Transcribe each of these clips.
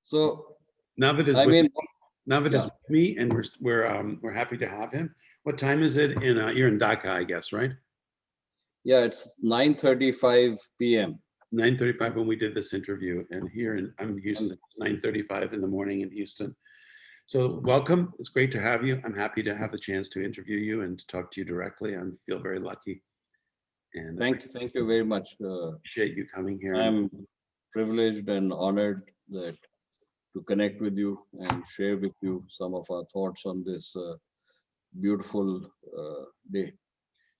So, Navid is I with mean, Navid is yeah, with me, and we're happy to have him. What time is it in you're in Dhaka, I guess, right? yeah, it's 9:35 p.m. 9:35 when we did this interview, and I'm in And Houston, 9:35 in the morning in Houston. So welcome. It's great to have you. I'm happy to have the chance to interview you and to talk to you directly. I feel very lucky and thank you very much. appreciate you coming here. And I'm privileged and honored that to connect with you and share with you some of our thoughts on this beautiful day.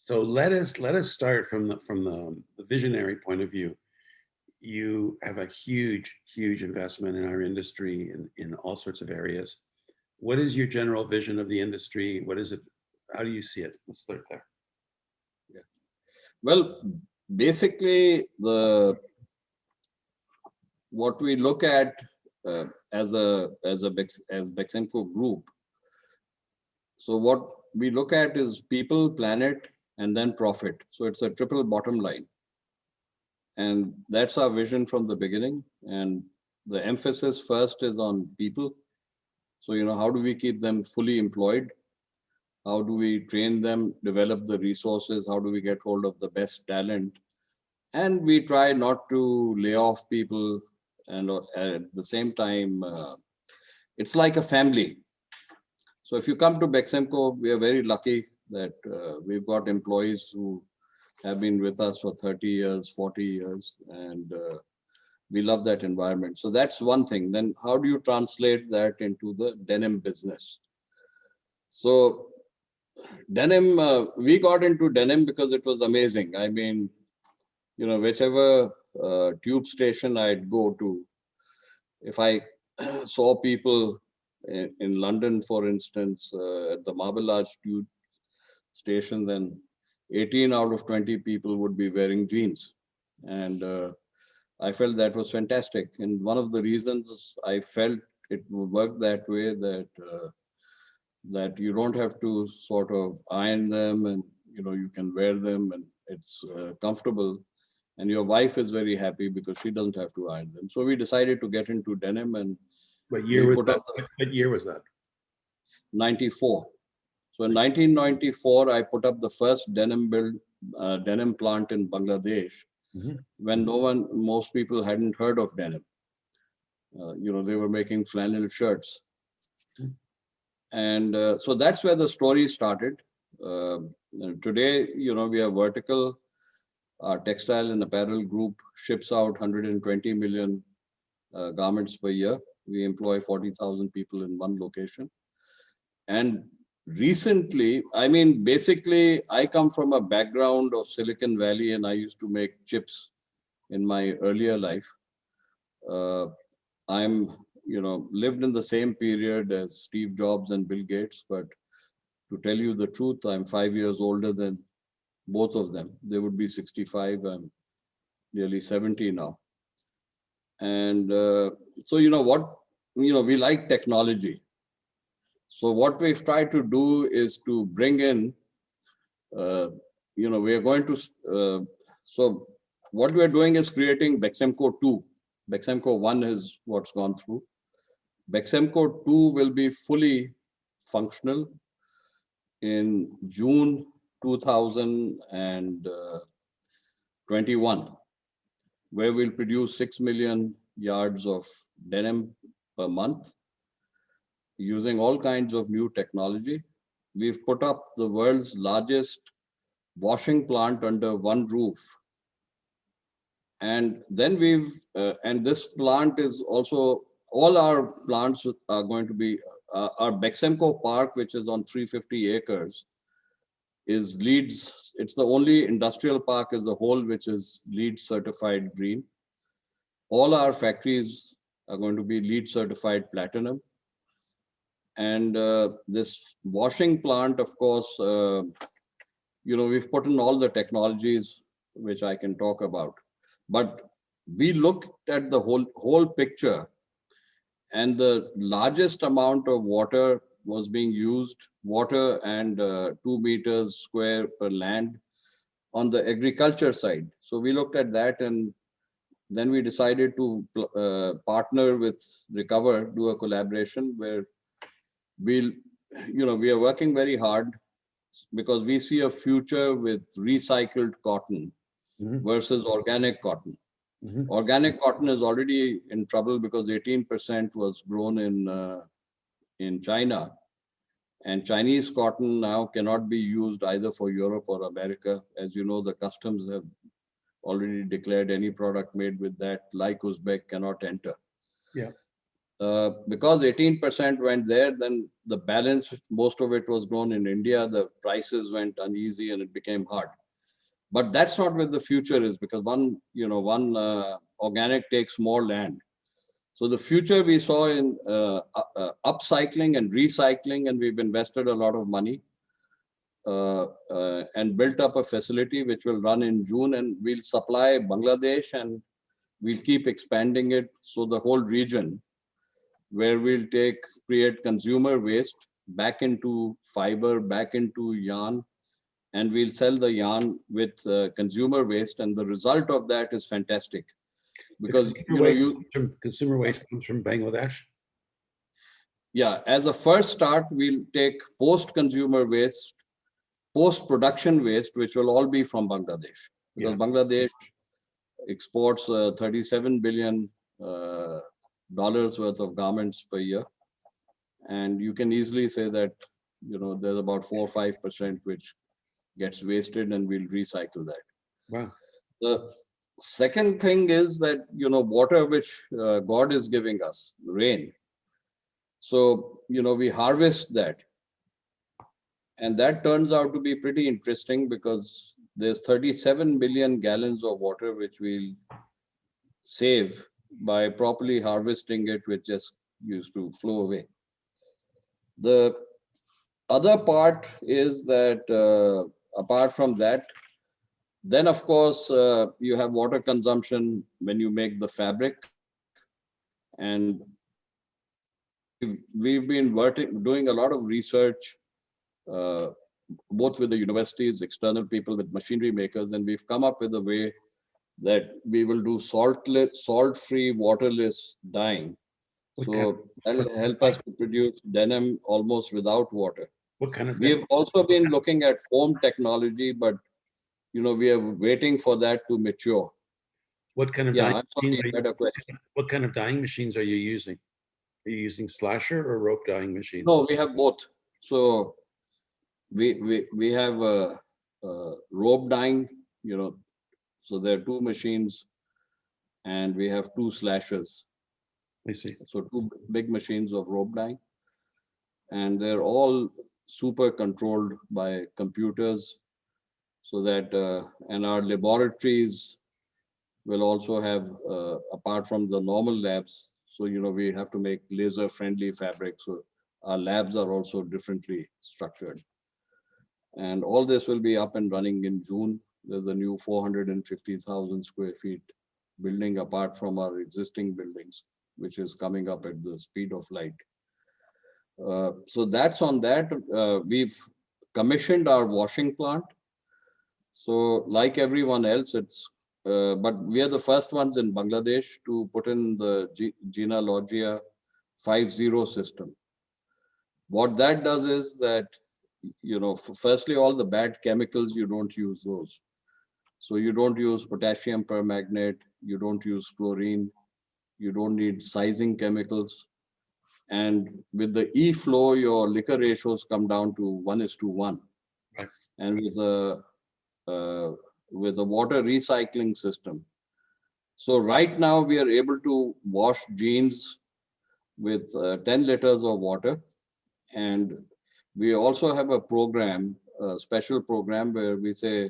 so let us start from the visionary point of view. You have a huge investment in our industry in all sorts of areas. What is your general vision of the industry? What is it? How do you see it? Let's start there. Yeah. Well, basically, what we look at as Beximco Group. So what we look at is people, planet, and then profit. So it's a triple bottom line. And that's our vision from the beginning. And the emphasis first is on people. So, how do we keep them fully employed? How do we train them, develop the resources? How do we get hold of the best talent? And we try not to lay off people. And at the same time, it's like a family. So if you come to Beximco, we are very lucky that we've got employees who have been with us for 30 years, 40 years, and we love that environment. So that's one thing. Then how do you translate that into the denim business? So denim, we got into denim because it was amazing. I mean, whichever tube station I'd go to, if I saw people in London, for instance, at the Marble Arch tube station, then 18 out of 20 people would be wearing jeans. And I felt that was fantastic. And one of the reasons I felt it would work that way, that you don't have to sort of iron them, and you can wear them, and it's comfortable. And your wife is very happy because she doesn't have to iron them. So we decided to get into denim, and What year was that? What year was that? 94. So in 1994, I put up the first denim plant in Bangladesh, when most people hadn't heard of denim. They were making flannel shirts. And so that's where the story started. Today, we are vertical. Our textile and apparel group ships out 120 million garments per year. We employ 40,000 people in one location. And recently, I mean, basically, I come from a background of Silicon Valley, and I used to make chips in my earlier life. I'm, lived in the same period as Steve Jobs and Bill Gates, but to tell you the truth, I'm 5 years older than both of them. They would be 65. I'm nearly 70 now. And so, we like technology. So what we've tried to do is to bring in, we are going to, so what we're doing is creating Beximco 2. Beximco 1 is what's gone through. Beximco 2 will be fully functional in June 2021, where we'll produce 6 million yards of denim per month using all kinds of new technology. We've put up the world's largest washing plant under one roof. And then and this plant is also, all our plants are going to be, our Beximco Park, which is on 350 acres, is LEED's, it's the only industrial park as a whole which is LEED certified green. All our factories are going to be LEED certified platinum. And this washing plant, of course, we've put in all the technologies which I can talk about. But we looked at the whole picture, and the largest amount of water was being used, water and 2 meters square per land on the agriculture side. So we looked at that, and then we decided to partner with Recover, do a collaboration where we'll, we are working very hard because we see a future with recycled cotton versus organic cotton. Organic cotton is already in trouble because 18% was grown in China, and Chinese cotton now cannot be used either for Europe or America. As you know, the customs have already declared any product made with that, like Uzbek, cannot enter. Yeah. Because 18% went there, then the balance, most of it was grown in India. The prices went uneasy and it became hard. But that's not where the future is, because one organic takes more land. So the future we saw in upcycling and recycling, and we've invested a lot of money and built up a facility which will run in June, and we'll supply Bangladesh, and we'll keep expanding it. So the whole region, where we'll create consumer waste back into fiber, back into yarn, and we'll sell the yarn with consumer waste, and the result of that is fantastic. Because consumer waste comes from Bangladesh. Yeah, as a first start, we'll take post-consumer waste, post-production waste, which will all be from Bangladesh, because Bangladesh exports $37 billion worth of garments per year, and you can easily say that there's about 4 or 5% which gets wasted, and we'll recycle that. Wow. The second thing is that water which God is giving us, rain. So we harvest that, and that turns out to be pretty interesting, because there's 37 billion gallons of water which we'll save by properly harvesting it, which just used to flow away. The other part is that apart from that, then of course you have water consumption when you make the fabric, and we've been doing a lot of research, both with the universities, external people, with machinery makers, and we've come up with a way that we will do salt-free, waterless dyeing. So that'll help us to produce denim almost without water. What kind of? We've also been looking at foam technology, but we are waiting for that to mature. What kind of dyeing What kind of dyeing machines are you using? Are you using slasher or rope dyeing machines? No, we have both. So we have rope dyeing, so there are 2 machines, and we have 2 slashers. I see. So 2 big machines of rope dyeing, and they're all super controlled by computers, so that and our laboratories will also have, apart from the normal labs, so we have to make laser friendly fabric, so our labs are also differently structured. And all this will be up and running in June. There's a new 450,000 square feet building apart from our existing buildings, which is coming up at the speed of light. So that's on that. We've commissioned our washing plant. So like everyone else, but we are the first ones in Bangladesh to put in the Gina Logia 5.0 system. What that does is that, firstly, all the bad chemicals, you don't use those. So you don't use potassium permanganate, you don't use chlorine, you don't need sizing chemicals. And with the E-flow, your liquor ratios come down to 1:1. Right. And with the water recycling system. So right now we are able to wash jeans with 10 liters of water. And we also have a program, a special program, where we say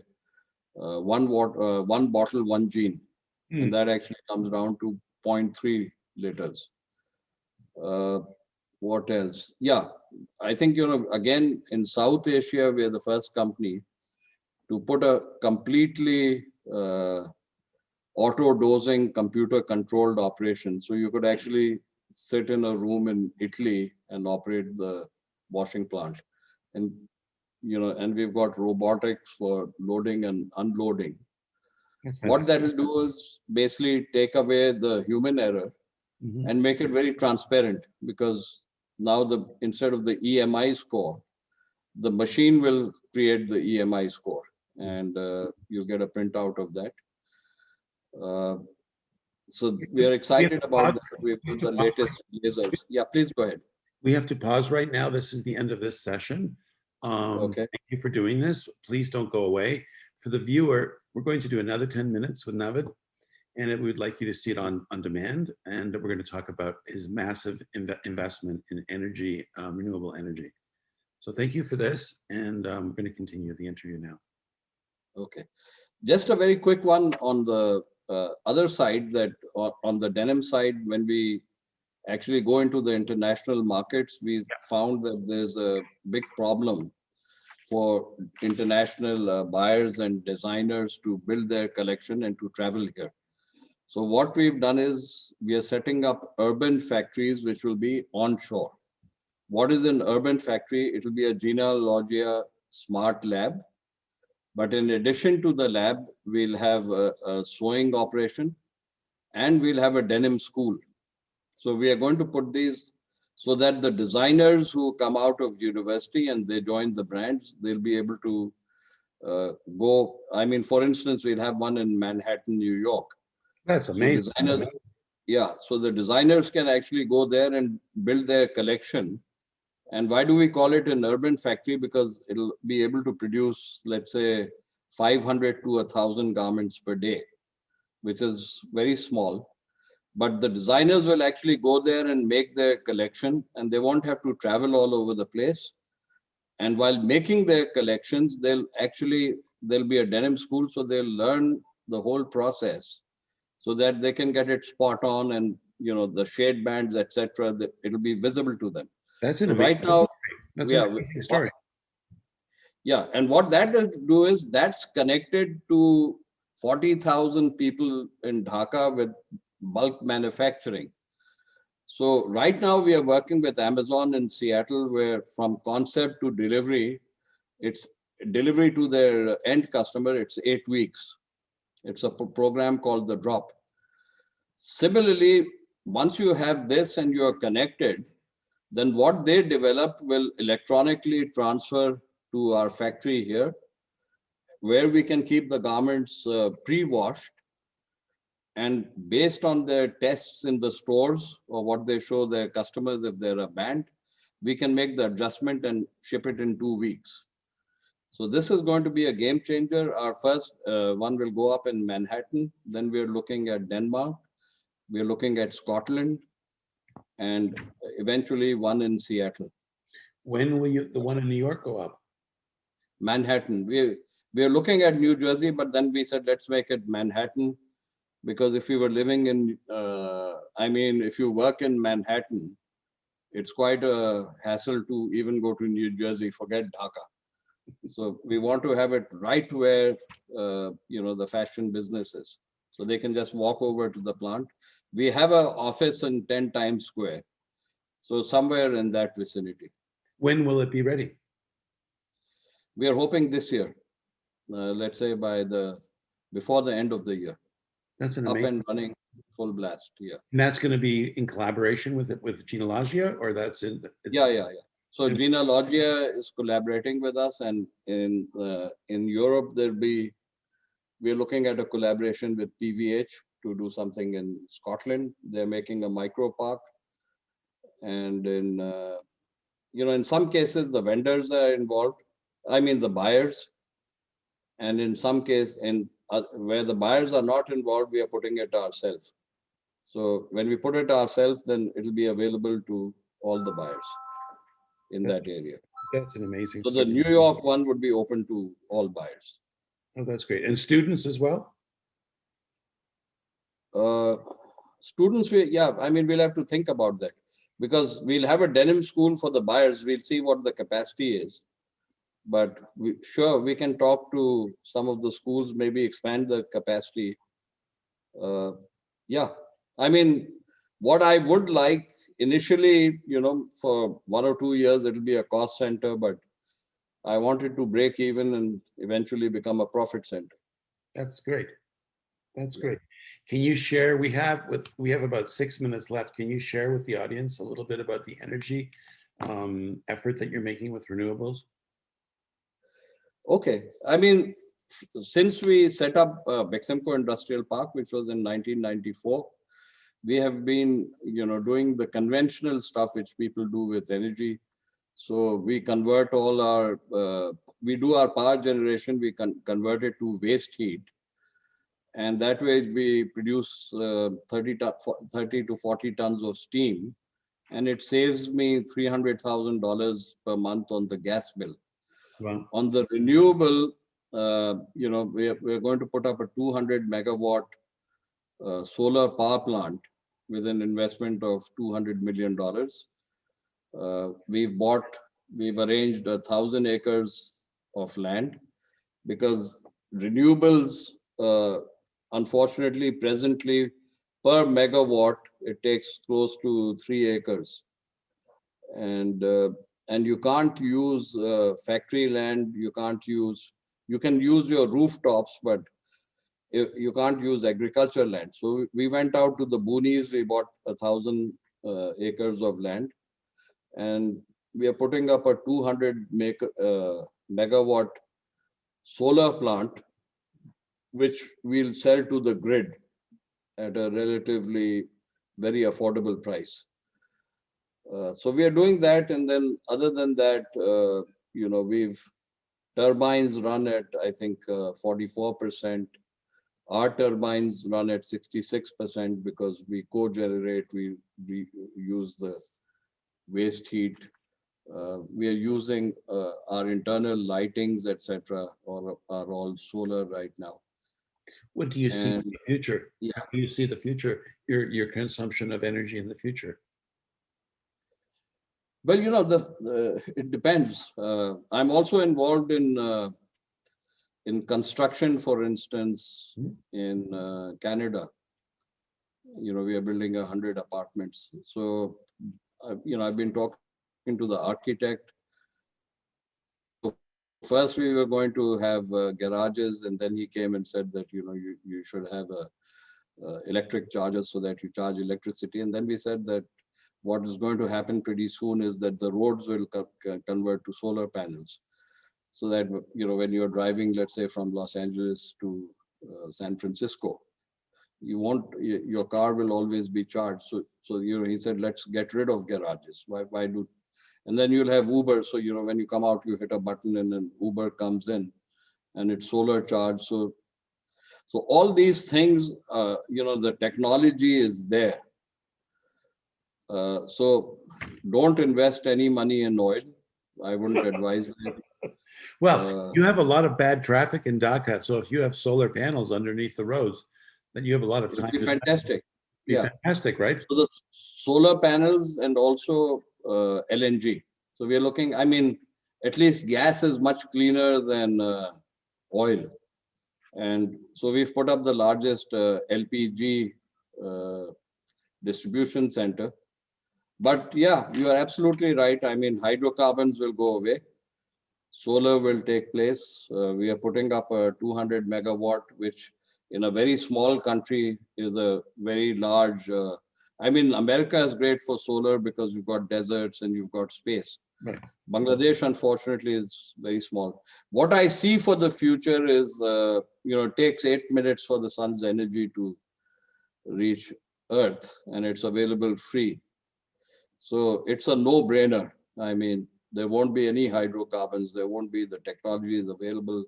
one bottle, one jean. And that actually comes down to 0.3 liters. What else? Yeah, I think, again, in South Asia, we are the first company to put a completely auto-dosing, computer-controlled operation. So you could actually sit in a room in Italy and operate the washing plant. And, and we've got robotics for loading and unloading. That's What fantastic. that will do is basically take away the human error Mhm. and make it very transparent, because now instead of the EMI score, the machine will create the EMI score, and you'll get a printout of that. Uh, so we are We have excited to about pause. that. We We have built to the pause. latest lasers. Yeah, please go ahead. We have to pause right now. This is the end of this session. Okay. Thank you for doing this. Please don't go away. For the viewer, we're going to do another 10 minutes with Navid, and we would like you to see it on demand. And we're going to talk about his massive investment in energy, renewable energy. So thank you for this, and we're going to continue the interview now. Okay. Just a very quick one on the other side, that on the denim side, when we actually go into the international markets, we found that there's a big problem for international buyers and designers to build their collection and to travel here. So what we've done is we are setting up urban factories which will be onshore. What is an urban factory? It will be a genealogia smart lab. But in addition to the lab, we'll have a sewing operation, and we'll have a denim school. So we are going to put these so that the designers who come out of university and they join the brands, they'll be able to go. I mean, for instance, we'll have one in Manhattan, New York. That's So amazing. designers, yeah, so the designers can actually go there and build their collection. And why do we call it an urban factory? Because it'll be able to produce, let's say, 500 to 1,000 garments per day, which is very small. But the designers will actually go there and make their collection, and they won't have to travel all over the place. And while making their collections, there'll be a denim school, so they'll learn the whole process so that they can get it spot on, and the shade bands, etc. It'll be visible to them. That's an So amazing right now, story. That's an yeah, amazing story. yeah, and what that will do is that's connected to 40,000 people in Dhaka with bulk manufacturing. So right now we are working with Amazon in Seattle, where from concept to delivery, it's delivery to their end customer, it's 8 weeks. It's a program called the Drop. Similarly, once you have this and you are connected, then what they develop will electronically transfer to our factory here, where we can keep the garments pre-washed, and based on their tests in the stores or what they show their customers, if they're a band, we can make the adjustment and ship it in 2 weeks. So this is going to be a game changer. Our first one will go up in Manhattan. Then we're looking at Denmark. We're looking at Scotland, and eventually one in Seattle. When will the one in New York go up? Manhattan. We're looking at New Jersey, but then we said, let's make it Manhattan, because if you were living in, if you work in Manhattan, it's quite a hassle to even go to New Jersey, forget Dhaka. So we want to have it right where, the fashion business is. So they can just walk over to the plant. We have an office in 10 Times Square. So somewhere in that vicinity. When will it be ready? We are hoping this year, let's say before the end of the year. That's an Up amazing. and running, full blast. Yeah. And that's going to be in collaboration with Genealogia, or that's in? Yeah. So Genealogia is collaborating with us, and in Europe we're looking at a collaboration with PVH to do something in Scotland. They're making a micro park, and in some cases the vendors are involved. I mean the buyers, and in some case, where the buyers are not involved, we are putting it ourselves. So when we put it ourselves, then it'll be available to all the buyers in that area. That's an amazing So the story. New York one would be open to all buyers. Oh, that's great. And students as well? Students, we'll have to think about that, because we'll have a denim school for the buyers. We'll see what the capacity is. But we can talk to some of the schools, maybe expand the capacity. What I would like initially, for 1 or 2 years, it'll be a cost center, but I wanted to break even and eventually become a profit center. That's great. That's Yeah. great. Can you share, we have about 6 minutes left. Can you share with the audience a little bit about the energy effort that you're making with renewables? Okay. I mean, since we set up Beximco Industrial Park, which was in 1994, we have been, doing the conventional stuff which people do with energy. So we convert all our, we do our power generation, we convert it to waste heat. And that way we produce 30 to 40 tons of steam. And it saves me $300,000 per month on the gas bill. Well, On the renewable, we're going to put up a 200 megawatt solar power plant with an investment of $200 million. We've arranged 1,000 acres of land because renewables, unfortunately, presently per megawatt, it takes close to 3 acres. And you can't use factory land, you can use your rooftops, but you can't use agriculture land. So we went out to the boonies, we bought 1,000 acres of land, and we are putting up a 200 megawatt solar plant, which we'll sell to the grid at a relatively very affordable price. So we are doing that, and then other than that, we've turbines run at, I think, 44%. Our turbines run at 66% because we co-generate, we use the waste heat. We are using our internal lightings, etc., are all solar right now. what do you see in And the future? yeah, How do you see the future, your consumption of energy in the future? well, it depends. I'm also involved in construction, for instance, in Canada. We are building 100 apartments. So, I've been talking to the architect. First, we were going to have garages, and then he came and said that, you should have electric chargers so that you charge electricity. And then we said that what is going to happen pretty soon is that the roads will convert to solar panels. So that, when you're driving, let's say from Los Angeles to San Francisco, your car will always be charged. So he said, let's get rid of garages. Why do? And then you'll have Uber. So, when you come out, you hit a button and an Uber comes in and it's solar charged. So all these things, the technology is there. So don't invest any money in oil. I wouldn't advise that. Well, you have a lot of bad traffic in Dhaka, so if you have solar panels underneath the roads, then you have a lot of It'll time be to spend. fantastic. Be Yeah. fantastic, right? So the solar panels and also LNG. So we are looking, I mean, at least gas is much cleaner than oil. And so we've put up the largest LPG distribution center. But yeah, you are absolutely right. I mean, hydrocarbons will go away. Solar will take place. We are putting up a 200 megawatt, which in a very small country is a very large. I mean, America is great for solar because you've got deserts and you've got space. Right. Bangladesh, unfortunately, is very small. What I see for the future is, it takes 8 minutes for the sun's energy to reach Earth, and it's available free. So it's a no-brainer. I mean, there won't be any hydrocarbons. There won't be, the technology is available.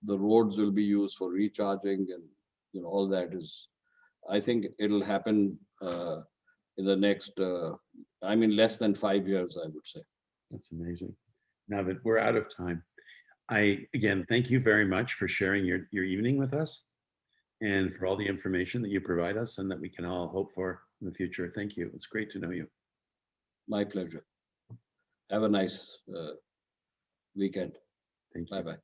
The roads will be used for recharging, and all that is. I think it'll happen in the next. Less than 5 years, I would say. That's amazing. Now that we're out of time, again thank you very much for sharing your evening with us and for all the information that you provide us and that we can all hope for in the future. Thank you. It's great to know you. My pleasure. Have a nice weekend. Thank you. Bye-bye.